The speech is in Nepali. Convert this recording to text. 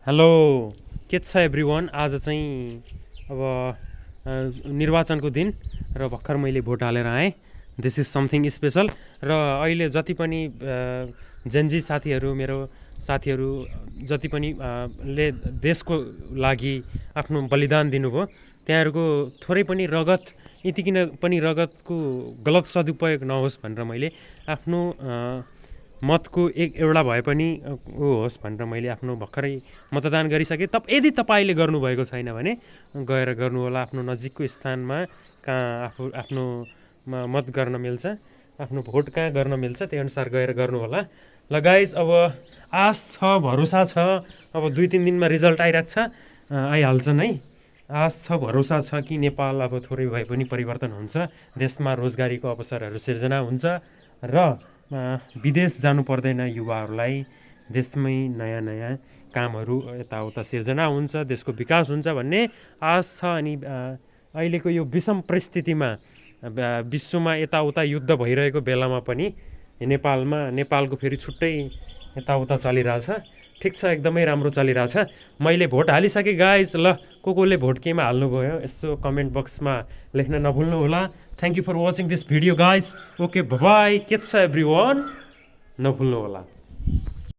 हेलो के छ एभ्रिवान। आज चाहिँ अब निर्वाचनको दिन र भर्खर मैले भोट हालेर आएँ। This is something special. र अहिले जति पनि जेन्जी साथीहरू, मेरो साथीहरू जति पनि ले देशको लागि आफ्नो बलिदान दिनुभयो, त्यहाँहरूको थोरै पनि रगत यतिकिन पनि रगतको गलत सदुपयोग नहोस् भनेर मैले आफ्नो मतको एउटा भए पनि ऊ होस् भनेर मैले आफ्नो भर्खरै मतदान गरिसकेँ। यदि तपाईँले गर्नुभएको छैन भने गएर गर्नुहोला। आफ्नो नजिकको स्थानमा कहाँ आफ्नो मत गर्न मिल्छ, आफ्नो भोट कहाँ गर्न मिल्छ, त्यही अनुसार गएर गर्नुहोला। ल गाइज, अब आश छ, भरोसा छ, अब 2-3 दिनमा रिजल्ट आइरहेको छ, आइहाल्छन् है। आश छ, भरोसा छ कि नेपाल अब थोरै भए पनि परिवर्तन हुन्छ, देशमा रोजगारीको अवसरहरू सिर्जना हुन्छ र विदेश जानु पर्दैन युवाहरूलाई, देशमै नयाँ नयाँ कामहरू यताउता सिर्जना हुन्छ, देशको विकास हुन्छ भन्ने आश छ। अनि अहिलेको यो विषम परिस्थितिमा विश्वमा यताउता युद्ध भइरहेको बेलामा पनि नेपालको फेरि छुट्टै यताउता चलिरहेछ। ठिक छ, एकदमै राम्रो चलिरहेछ। मैले भोट हालिसकेँ गाइज। ल कोले भोट केमा हाल्नुभयो यसो कमेन्ट बक्समा लेख्न नभुल्नु होला। Thank you for watching this video guys. Okay bye. के छ एभ्रिवान, नभुल्नु होला।